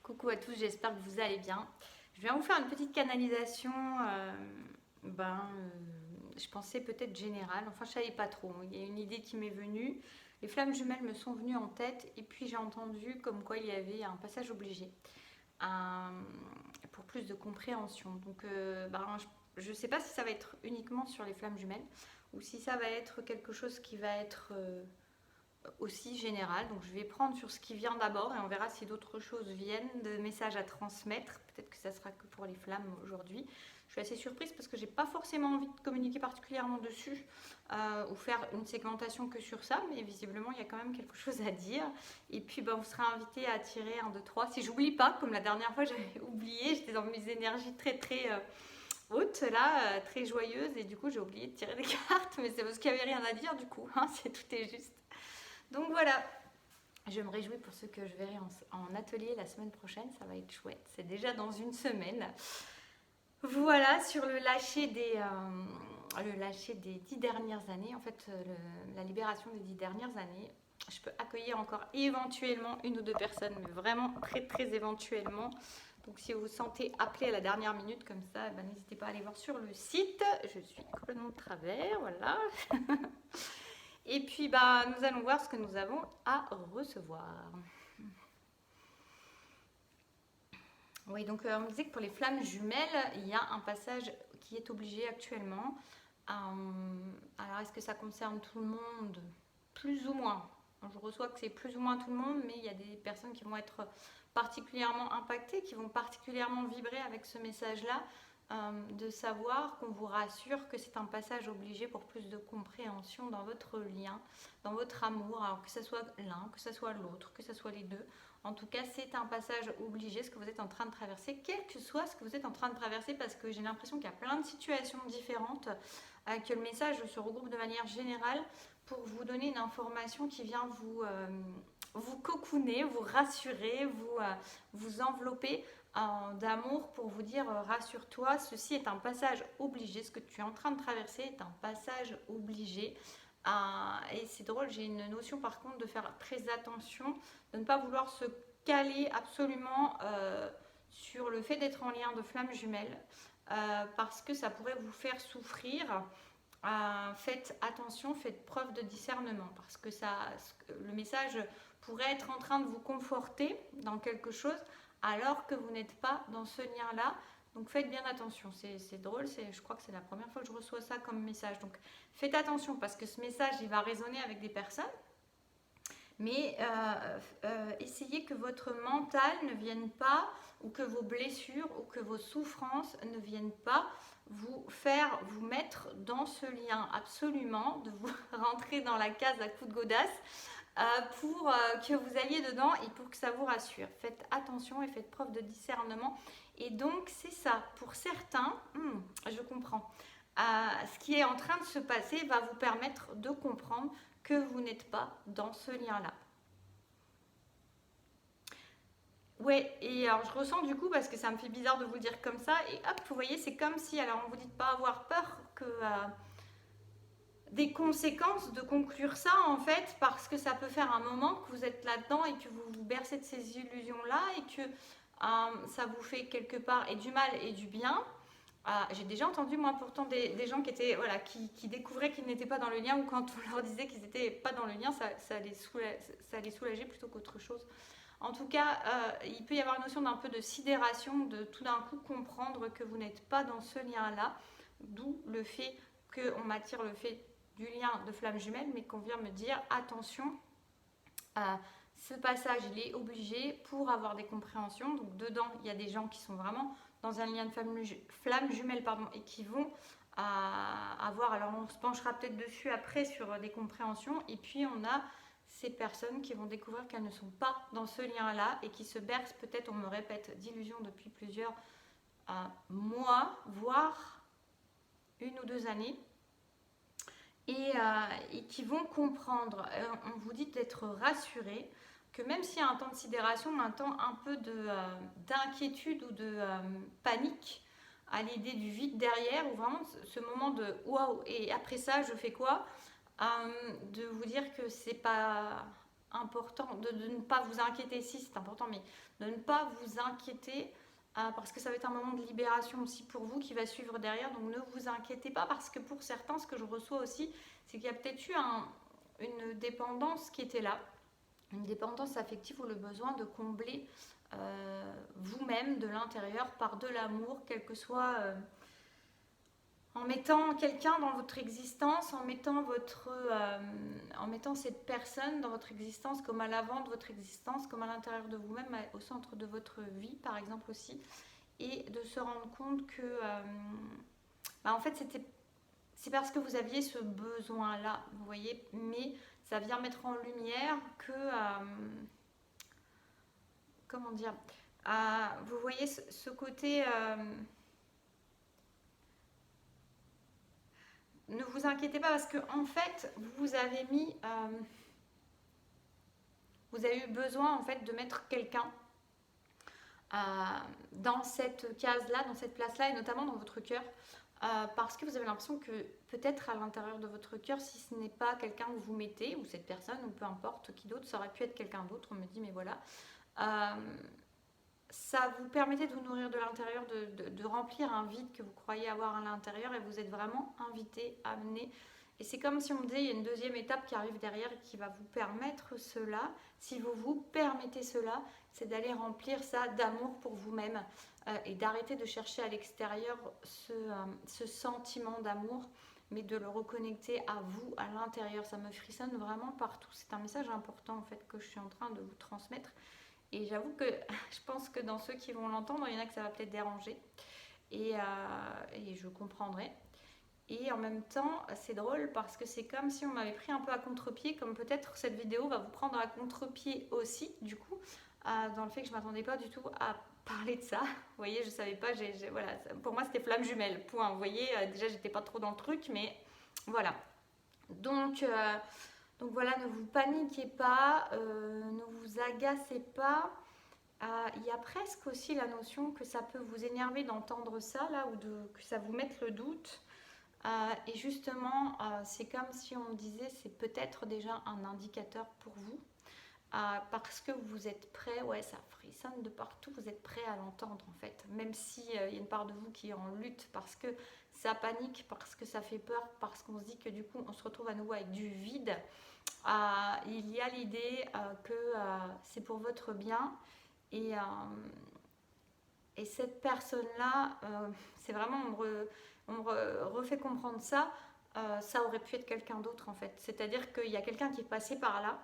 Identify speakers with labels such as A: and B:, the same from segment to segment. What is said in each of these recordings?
A: Coucou à tous, j'espère que vous allez bien. Je viens vous faire une petite canalisation, je pensais peut-être générale, enfin je savais pas trop. Il y a une idée qui m'est venue. Les flammes jumelles me sont venues en tête et puis j'ai entendu comme quoi il y avait un passage obligé un- pour plus de compréhension. Donc je ne sais pas si ça va être uniquement sur les flammes jumelles ou si ça va être quelque chose qui va être aussi général. Donc je vais prendre sur ce qui vient d'abord et on verra si d'autres choses viennent, de messages à transmettre. Peut-être que ça sera que pour les flammes aujourd'hui. Je suis assez surprise parce que j'ai pas forcément envie de communiquer particulièrement dessus ou faire une segmentation que sur ça, mais visiblement il y a quand même quelque chose à dire. Et puis vous serez invité à tirer un 2 3. Si j'oublie pas, comme la dernière fois j'avais oublié, j'étais dans mes énergies très hautes là, très joyeuses et du coup j'ai oublié de tirer des cartes, mais c'est parce qu'il n'y avait rien à dire du coup, hein, c'est tout est juste. Donc voilà, je me réjouis pour ce que je verrai en atelier la semaine prochaine, ça va être chouette. C'est déjà dans une semaine. Voilà, sur le lâcher des 10 dernières années, en fait, la libération des 10 dernières années, je peux accueillir encore éventuellement une ou deux personnes, mais vraiment très éventuellement. Donc si vous vous sentez appelé à la dernière minute comme ça, n'hésitez pas à aller voir sur le site. Je suis complètement de travers, voilà. Et puis nous allons voir ce que nous avons à recevoir. Oui, donc on me disait que pour les flammes jumelles, il y a un passage qui est obligé actuellement. Alors est-ce que ça concerne tout le monde? Plus ou moins. Je reçois que c'est plus ou moins tout le monde, mais il y a des personnes qui vont être particulièrement impactées, qui vont particulièrement vibrer avec ce message-là, de savoir qu'on vous rassure que c'est un passage obligé pour plus de compréhension dans votre lien, dans votre amour, alors que ce soit l'un, que ce soit l'autre, que ce soit les deux. En tout cas, c'est un passage obligé, ce que vous êtes en train de traverser, quel que soit ce que vous êtes en train de traverser, parce que j'ai l'impression qu'il y a plein de situations différentes, que le message se regroupe de manière générale pour vous donner une information qui vient vous cocooner, vous rassurer, vous envelopper d'amour pour vous dire rassure-toi, ceci est un passage obligé, ce que tu es en train de traverser est un passage obligé. Et c'est drôle, j'ai une notion par contre de faire très attention, de ne pas vouloir se caler absolument sur le fait d'être en lien de flamme jumelle, parce que ça pourrait vous faire souffrir. Faites attention, faites preuve de discernement, parce que le message pourrait être en train de vous conforter dans quelque chose alors que vous n'êtes pas dans ce lien-là. Donc faites bien attention, c'est drôle, je crois que c'est la première fois que je reçois ça comme message. Donc faites attention parce que ce message, il va résonner avec des personnes, mais essayez que votre mental ne vienne pas, ou que vos blessures, ou que vos souffrances ne viennent pas vous mettre dans ce lien absolument, de vous rentrer dans la case à coups de godasse, pour que vous alliez dedans et pour que ça vous rassure. Faites attention et faites preuve de discernement. Et donc c'est ça, pour certains, je comprends, ce qui est en train de se passer va vous permettre de comprendre que vous n'êtes pas dans ce lien-là. Ouais, et alors je ressens du coup, parce que ça me fait bizarre de vous le dire comme ça, et hop, vous voyez, c'est comme si, alors on vous dit de pas avoir peur que des conséquences de conclure ça en fait, parce que ça peut faire un moment que vous êtes là-dedans et que vous vous bercez de ces illusions-là et que ça vous fait quelque part et du mal et du bien. J'ai déjà entendu moi pourtant des gens qui étaient voilà qui découvraient qu'ils n'étaient pas dans le lien, ou quand on leur disait qu'ils n'étaient pas dans le lien, ça les soulageait plutôt qu'autre chose. En tout cas, il peut y avoir une notion d'un peu de sidération, de tout d'un coup comprendre que vous n'êtes pas dans ce lien-là, d'où le fait qu'on m'attire le fait du lien de flamme jumelle, mais qu'on vient me dire attention, ce passage il est obligé pour avoir des compréhensions. Donc dedans, il y a des gens qui sont vraiment dans un lien de flamme jumelle et qui vont avoir, alors on se penchera peut-être dessus après sur des compréhensions, et puis on a ces personnes qui vont découvrir qu'elles ne sont pas dans ce lien-là et qui se bercent peut-être, on me répète, d'illusions depuis plusieurs mois, voire une ou deux années, et qui vont comprendre. On vous dit d'être rassuré, que même s'il y a un temps de sidération, un temps un peu d'inquiétude ou de panique à l'idée du vide derrière, ou vraiment ce moment de waouh, et après ça je fais quoi, de vous dire que c'est pas important de ne pas vous inquiéter, si c'est important, mais de ne pas vous inquiéter parce que ça va être un moment de libération aussi pour vous qui va suivre derrière. Donc ne vous inquiétez pas parce que pour certains, ce que je reçois aussi, c'est qu'il y a peut-être eu une dépendance qui était là, une dépendance affective ou le besoin de combler vous-même de l'intérieur par de l'amour, quel que soit en mettant quelqu'un dans votre existence, en mettant cette personne dans votre existence comme à l'avant de votre existence, comme à l'intérieur de vous-même, au centre de votre vie par exemple aussi, et de se rendre compte que en fait c'est parce que vous aviez ce besoin-là, vous voyez, mais ça vient mettre en lumière que comment dire, vous voyez ce côté. Ne vous inquiétez pas parce que en fait vous avez mis vous avez eu besoin en fait de mettre quelqu'un dans cette case là, dans cette place là, et notamment dans votre cœur, parce que vous avez l'impression que peut-être à l'intérieur de votre cœur, si ce n'est pas quelqu'un que vous mettez, ou cette personne, ou peu importe qui d'autre, ça aurait pu être quelqu'un d'autre, on me dit mais voilà, ça vous permettait de vous nourrir de l'intérieur, de remplir un vide que vous croyez avoir à l'intérieur, et vous êtes vraiment invité, amené. Et c'est comme si on me disait, il y a une deuxième étape qui arrive derrière et qui va vous permettre cela. Si vous vous permettez cela, c'est d'aller remplir ça d'amour pour vous-même et d'arrêter de chercher à l'extérieur ce sentiment d'amour, mais de le reconnecter à vous, à l'intérieur. Ça me frissonne vraiment partout. C'est un message important en fait que je suis en train de vous transmettre. Et j'avoue que je pense que dans ceux qui vont l'entendre, il y en a que ça va peut-être déranger. Et je comprendrai. Et en même temps, c'est drôle parce que c'est comme si on m'avait pris un peu à contre-pied, comme peut-être cette vidéo va vous prendre à contre-pied aussi, du coup, dans le fait que je ne m'attendais pas du tout à parler de ça. Vous voyez, je ne savais pas, voilà, pour moi c'était flamme jumelle, point. Vous voyez, déjà j'étais pas trop dans le truc, mais voilà. Donc voilà, ne vous paniquez pas, ne vous agacez pas. Il y a presque aussi la notion que ça peut vous énerver d'entendre ça, là, ou que ça vous mette le doute. Et justement, c'est comme si on me disait, c'est peut-être déjà un indicateur pour vous, parce que vous êtes prêt, ouais, ça frissonne de partout, vous êtes prêt à l'entendre en fait, même s'il y a une part de vous qui est en lutte, parce que ça panique, parce que ça fait peur, parce qu'on se dit que du coup, on se retrouve à nouveau avec du vide. Il y a l'idée que c'est pour votre bien, et cette personne-là, c'est vraiment, on me refait comprendre ça, ça aurait pu être quelqu'un d'autre en fait. C'est-à-dire qu'il y a quelqu'un qui est passé par là,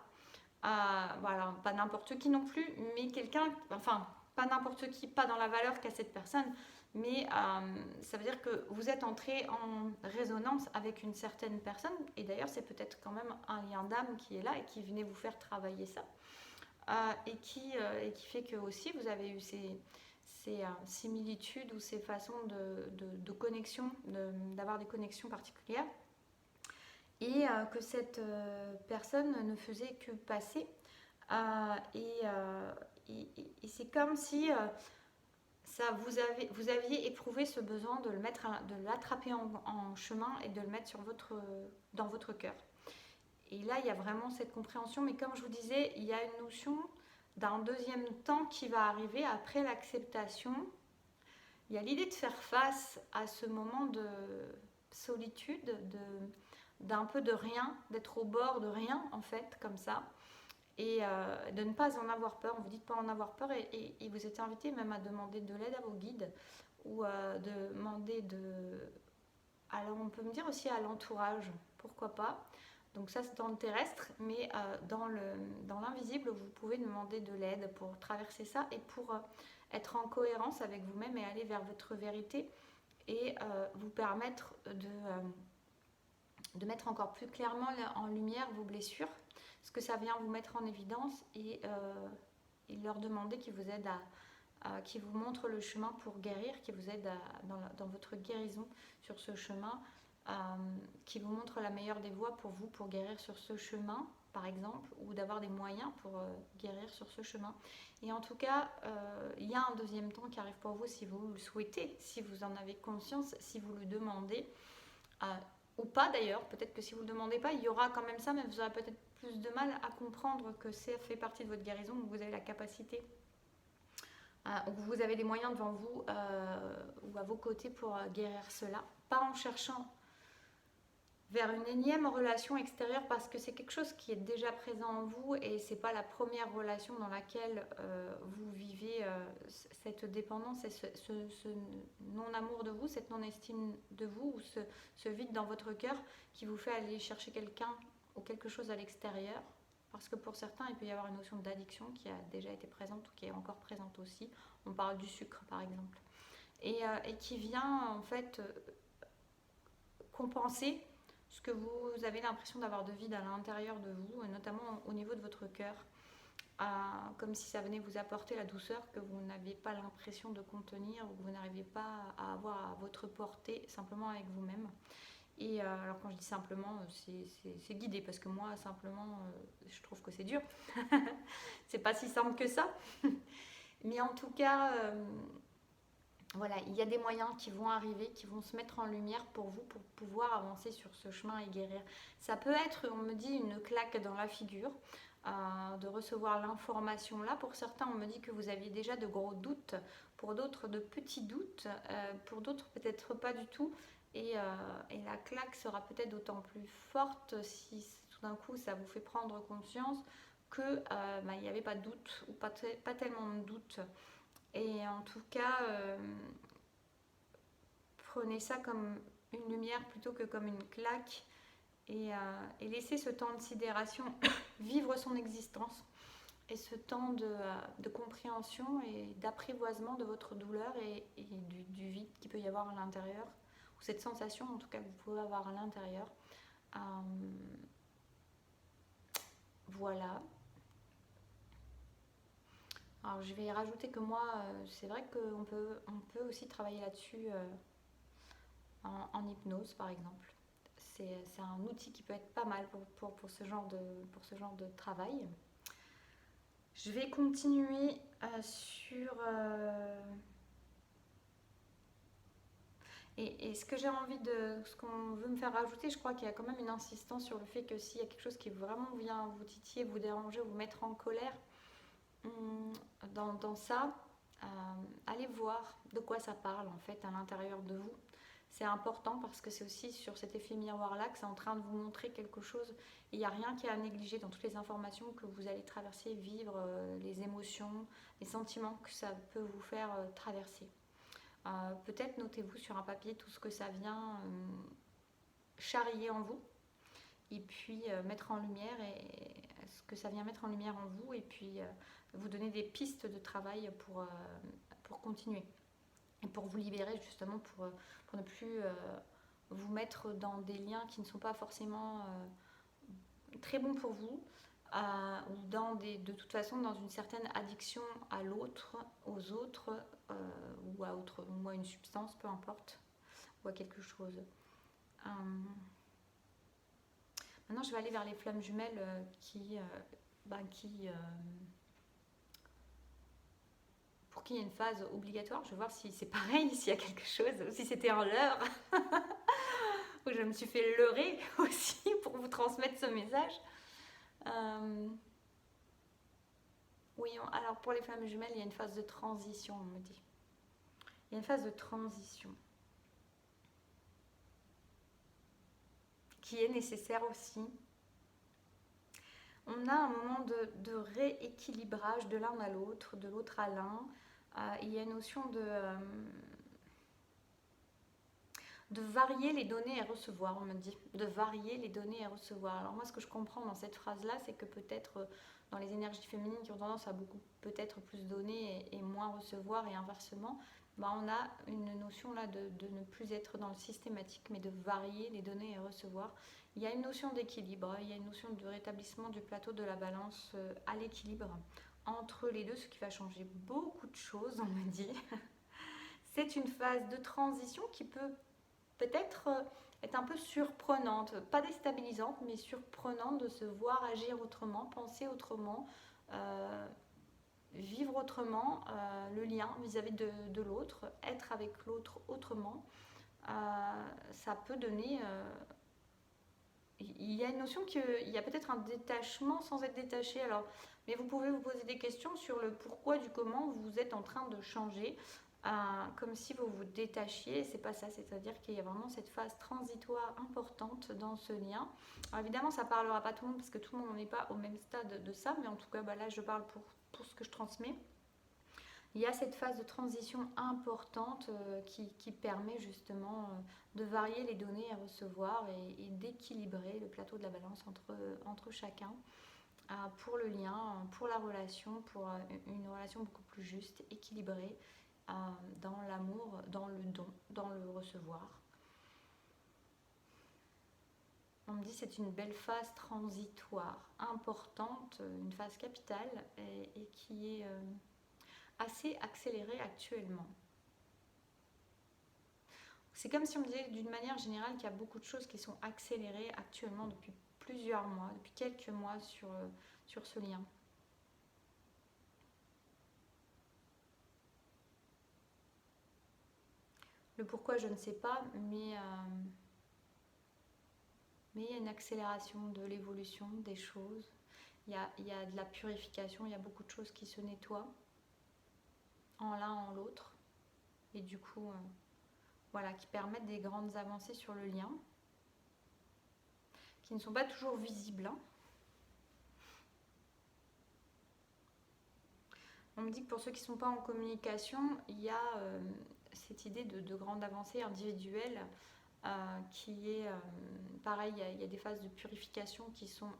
A: voilà, pas n'importe qui non plus, mais quelqu'un, enfin, pas n'importe qui, pas dans la valeur qu'a cette personne, mais ça veut dire que vous êtes entré en résonance avec une certaine personne, et d'ailleurs c'est peut-être quand même un lien d'âme qui est là et qui venait vous faire travailler ça, et qui fait que aussi vous avez eu ces similitudes ou ces façons de connexion, d'avoir des connexions particulières, et que cette personne ne faisait que passer. Et c'est comme si vous aviez éprouvé ce besoin de l'attraper en chemin et de le mettre dans votre cœur. Et là, il y a vraiment cette compréhension, mais comme je vous disais, il y a une notion d'un deuxième temps qui va arriver après l'acceptation. Il y a l'idée de faire face à ce moment de solitude, d'un peu de rien, d'être au bord de rien en fait, comme ça, et de ne pas en avoir peur. On vous dit de ne pas en avoir peur, et vous êtes invité même à demander de l'aide à vos guides, ou de demander alors on peut me dire aussi à l'entourage, pourquoi pas. Donc ça c'est dans le terrestre, mais dans l'invisible, vous pouvez demander de l'aide pour traverser ça et pour être en cohérence avec vous-même et aller vers votre vérité, et vous permettre de mettre encore plus clairement en lumière vos blessures, ce que ça vient vous mettre en évidence, et leur demander qu'ils vous aident qui vous montre le chemin pour guérir, qui vous aide dans votre guérison sur ce chemin, qui vous montre la meilleure des voies pour vous, pour guérir sur ce chemin, par exemple, ou d'avoir des moyens pour guérir sur ce chemin. Et en tout cas, il y a un deuxième temps qui arrive pour vous si vous le souhaitez, si vous en avez conscience, si vous le demandez, ou pas d'ailleurs. Peut-être que si vous ne le demandez pas, il y aura quand même ça, mais vous aurez peut-être plus de mal à comprendre que ça fait partie de votre guérison, que vous avez la capacité, ou que vous avez des moyens devant vous ou à vos côtés pour guérir cela, pas en cherchant vers une énième relation extérieure parce que c'est quelque chose qui est déjà présent en vous et c'est pas la première relation dans laquelle vous vivez cette dépendance et ce non-amour de vous, cette non-estime de vous ou ce vide dans votre cœur qui vous fait aller chercher quelqu'un ou quelque chose à l'extérieur. Parce que pour certains, il peut y avoir une notion d'addiction qui a déjà été présente ou qui est encore présente aussi. On parle du sucre par exemple. Et qui vient en fait compenser ce que vous avez l'impression d'avoir de vide à l'intérieur de vous, et notamment au niveau de votre cœur, comme si ça venait vous apporter la douceur que vous n'aviez pas l'impression de contenir ou que vous n'arrivez pas à avoir à votre portée simplement avec vous-même. Et alors quand je dis simplement, c'est guidé parce que moi simplement, je trouve que c'est dur. C'est pas si simple que ça. Mais en tout cas, voilà, il y a des moyens qui vont arriver, qui vont se mettre en lumière pour vous, pour pouvoir avancer sur ce chemin et guérir. Ça peut être, on me dit, une claque dans la figure, de recevoir l'information là. Pour certains, on me dit que vous aviez déjà de gros doutes, pour d'autres de petits doutes, pour d'autres peut-être pas du tout. Et la claque sera peut-être d'autant plus forte si tout d'un coup ça vous fait prendre conscience que il n'y avait pas de doute ou pas tellement de doute. Et en tout cas, prenez ça comme une lumière plutôt que comme une claque et laissez ce temps de sidération vivre son existence et ce temps de compréhension et d'apprivoisement de votre douleur et du vide qu'il peut y avoir à l'intérieur, ou cette sensation en tout cas que vous pouvez avoir à l'intérieur. Voilà. Alors je vais rajouter que moi, c'est vrai qu'on peut aussi travailler là-dessus en hypnose par exemple. C'est un outil qui peut être pas mal pour ce genre de travail. Je vais continuer sur... Et ce que j'ai envie de... Ce qu'on veut me faire rajouter, je crois qu'il y a quand même une insistance sur le fait que s'il y a quelque chose qui vraiment vient vous titiller, vous déranger, vous mettre en colère, dans ça, allez voir de quoi ça parle en fait à l'intérieur de vous. C'est important parce que c'est aussi sur cet effet miroir là que c'est en train de vous montrer quelque chose. Il n'y a rien qui est à négliger dans toutes les informations que vous allez traverser, vivre, les émotions, les sentiments que ça peut vous faire traverser. Peut-être notez-vous sur un papier tout ce que ça vient charrier en vous et puis mettre en lumière et ce que ça vient mettre en lumière en vous et puis vous donner des pistes de travail pour continuer et pour vous libérer justement pour ne plus vous mettre dans des liens qui ne sont pas forcément très bons pour vous ou de toute façon dans une certaine addiction à l'autre, aux autres ou à une substance, peu importe, ou à quelque chose. Maintenant je vais aller vers les flammes jumelles pour qu'il y ait une phase obligatoire. Je vais voir si c'est pareil, s'il y a quelque chose, ou si c'était un leurre, où je me suis fait leurrer aussi pour vous transmettre ce message. Oui, alors pour les flammes jumelles, il y a une phase de transition, on me dit. Il y a une phase de transition qui est nécessaire aussi. On a un moment de rééquilibrage de l'un à l'autre, de l'autre à l'un. Il y a une notion de varier les donner et recevoir, on me dit. De varier les donner et recevoir. Alors moi, ce que je comprends dans cette phrase-là, c'est que peut-être dans les énergies féminines qui ont tendance à beaucoup peut-être plus donner et moins recevoir et inversement, on a une notion là de ne plus être dans le systématique, mais de varier les donner et recevoir. Il y a une notion d'équilibre, il y a une notion de rétablissement du plateau de la balance à l'équilibre entre les deux, ce qui va changer beaucoup de choses, on me dit. C'est une phase de transition qui peut peut-être être un peu surprenante, pas déstabilisante, mais surprenante de se voir agir autrement, penser autrement, vivre autrement le lien vis-à-vis de l'autre, être avec l'autre autrement. Ça peut donner il y a une notion qu'il y a peut-être un détachement sans être détaché. Alors, mais vous pouvez vous poser des questions sur le pourquoi du comment vous êtes en train de changer, comme si vous vous détachiez. C'est pas ça, c'est-à-dire qu'il y a vraiment cette phase transitoire importante dans ce lien. Alors, évidemment, ça parlera pas tout le monde parce que tout le monde n'est pas au même stade de ça, mais en tout cas, bah, là, je parle pour ce que je transmets. Il y a cette phase de transition importante qui permet justement de varier les données à recevoir et d'équilibrer le plateau de la balance entre chacun pour le lien, pour la relation, pour une relation beaucoup plus juste, équilibrée dans l'amour, dans le don, dans le recevoir. On me dit que c'est une belle phase transitoire, importante, une phase capitale et qui est assez accélérée actuellement. C'est comme si on me disait d'une manière générale qu'il y a beaucoup de choses qui sont accélérées actuellement depuis plusieurs mois, depuis quelques mois sur ce lien. Le pourquoi, je ne sais pas, mais il y a une accélération de l'évolution des choses. Il y a de la purification, il y a beaucoup de choses qui se nettoient en l'un en l'autre. Et du coup, voilà, qui permettent des grandes avancées sur le lien, qui ne sont pas toujours visibles. Hein. On me dit que pour ceux qui ne sont pas en communication, il y a cette idée de grande avancée individuelle qui est pareil, il y a des phases de purification qui sont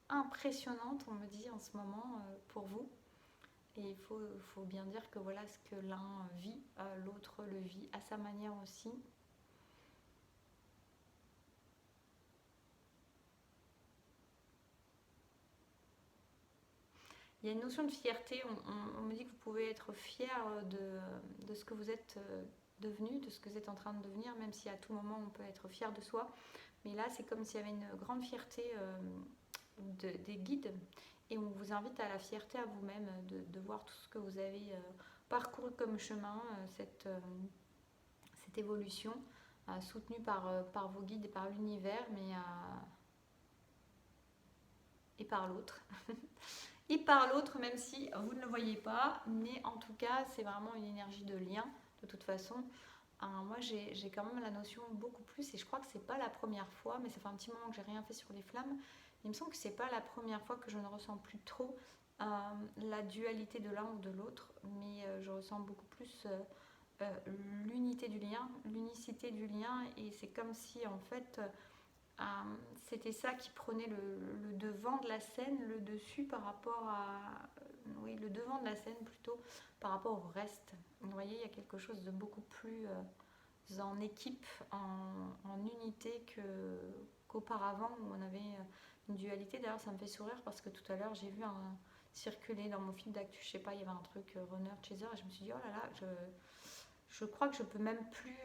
A: impressionnantes, on me dit en ce moment, pour vous. Et il faut bien dire que voilà ce que l'un vit, l'autre le vit à sa manière aussi. Il y a une notion de fierté, on me dit que vous pouvez être fier de ce que vous êtes devenu, de ce que vous êtes en train de devenir, même si à tout moment on peut être fier de soi. Mais là, c'est comme s'il y avait une grande fierté des guides et on vous invite à la fierté à vous-même de voir tout ce que vous avez parcouru comme chemin, cette évolution soutenue par vos guides et par l'univers, mais et par l'autre. Et par l'autre, même si vous ne le voyez pas, mais en tout cas, c'est vraiment une énergie de lien, de toute façon. Moi, j'ai quand même la notion beaucoup plus, et je crois que c'est pas la première fois, mais ça fait un petit moment que j'ai rien fait sur les flammes. Il me semble que c'est pas la première fois que je ne ressens plus trop la dualité de l'un ou de l'autre, mais je ressens beaucoup plus l'unité du lien, l'unicité du lien, et c'est comme si en fait c'était ça qui prenait le devant de la scène, le dessus par rapport à... Oui, le devant de la scène plutôt par rapport au reste. Vous voyez, il y a quelque chose de beaucoup plus en équipe, en unité qu'auparavant où on avait une dualité. D'ailleurs, ça me fait sourire parce que tout à l'heure, j'ai vu circuler dans mon fil d'actu, je sais pas, il y avait un truc runner chaser et je me suis dit, oh là là, je crois que je peux même plus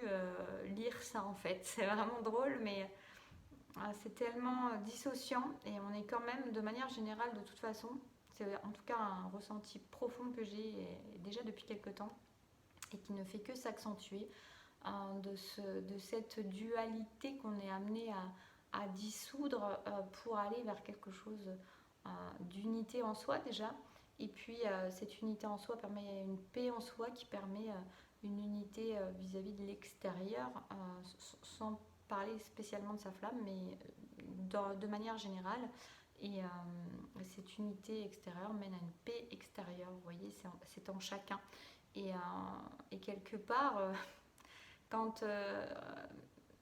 A: lire ça en fait. C'est vraiment drôle, mais c'est tellement dissociant et on est quand même, de manière générale, de toute façon, c'est en tout cas un ressenti profond que j'ai déjà depuis quelque temps et qui ne fait que s'accentuer de cette dualité qu'on est amené à dissoudre pour aller vers quelque chose d'unité en soi déjà. Et puis cette unité en soi permet une paix en soi qui permet une unité vis-à-vis de l'extérieur sans parler spécialement de sa flamme, mais de manière générale. Et cette unité extérieure mène à une paix extérieure, vous voyez, c'est en chacun. Et quelque part, quand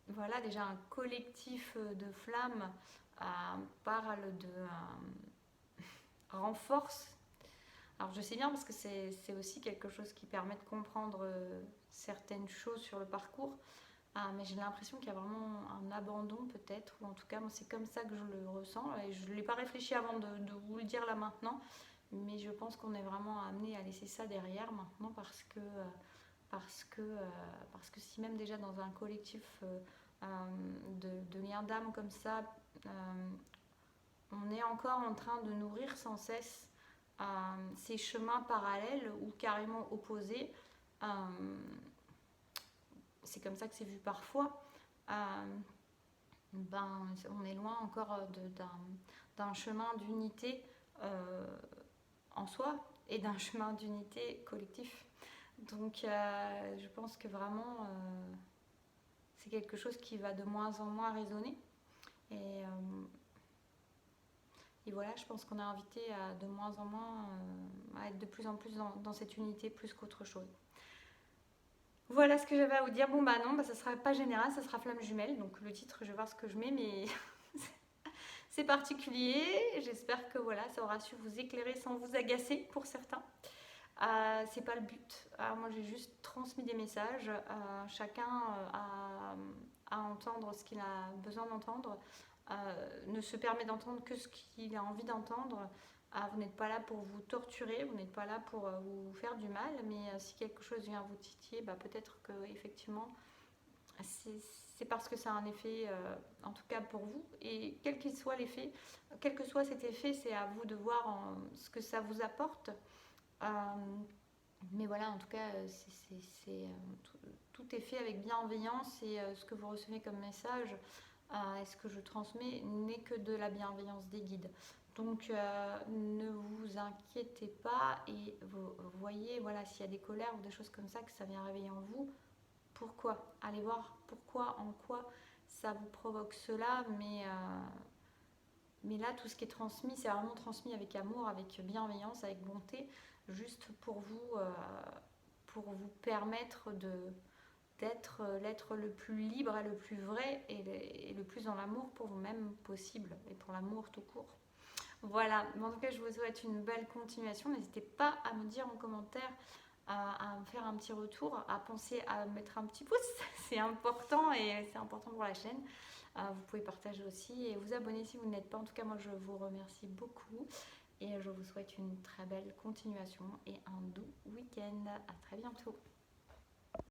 A: voilà, déjà un collectif de flammes parle de renforce. Alors je sais bien parce que c'est aussi quelque chose qui permet de comprendre certaines choses sur le parcours, mais j'ai l'impression qu'il y a vraiment un abandon peut-être, ou en tout cas moi c'est comme ça que je le ressens, et je ne l'ai pas réfléchi avant de vous le dire là maintenant, mais je pense qu'on est vraiment amené à laisser ça derrière maintenant parce que si même déjà dans un collectif de liens d'âme comme ça, on est encore en train de nourrir sans cesse ces chemins parallèles ou carrément opposés. C'est comme ça que c'est vu parfois. ben, on est loin encore d'un chemin d'unité en soi et d'un chemin d'unité collectif. Donc je pense que vraiment c'est quelque chose qui va de moins en moins résonner. Et, euh, et voilà, je pense qu'on est invité à de moins en moins à être de plus en plus dans cette unité plus qu'autre chose. Voilà ce que j'avais à vous dire. Bon bah non, bah, ça sera pas général, ça sera flamme jumelle. Donc le titre, je vais voir ce que je mets, mais c'est particulier. J'espère que voilà, ça aura su vous éclairer sans vous agacer pour certains. C'est pas le but. Moi, j'ai juste transmis des messages. Chacun à entendre ce qu'il a besoin d'entendre. Ne se permet d'entendre que ce qu'il a envie d'entendre. Vous n'êtes pas là pour vous torturer, vous n'êtes pas là pour vous faire du mal, mais si quelque chose vient vous titiller, bah, peut-être que effectivement c'est parce que ça a un effet, en tout cas pour vous, et quel qu'il soit l'effet, quel que soit cet effet, c'est à vous de voir ce que ça vous apporte. Euh, mais voilà, en tout cas, tout est fait avec bienveillance et ce que vous recevez comme message, ce que je transmets n'est que de la bienveillance des guides. Donc ne vous inquiétez pas et vous voyez, voilà, s'il y a des colères ou des choses comme ça que ça vient réveiller en vous, pourquoi. Allez voir pourquoi, en quoi ça vous provoque cela, mais là, tout ce qui est transmis, c'est vraiment transmis avec amour, avec bienveillance, avec bonté, juste pour vous permettre d'être l'être le plus libre et le plus vrai et le plus dans l'amour pour vous-même possible et pour l'amour tout court. Voilà, en tout cas, je vous souhaite une belle continuation. N'hésitez pas à me dire en commentaire, à me faire un petit retour, à penser à mettre un petit pouce, c'est important et c'est important pour la chaîne. Vous pouvez partager aussi et vous abonner si vous ne l'êtes pas. En tout cas, moi, je vous remercie beaucoup et je vous souhaite une très belle continuation et un doux week-end. À très bientôt.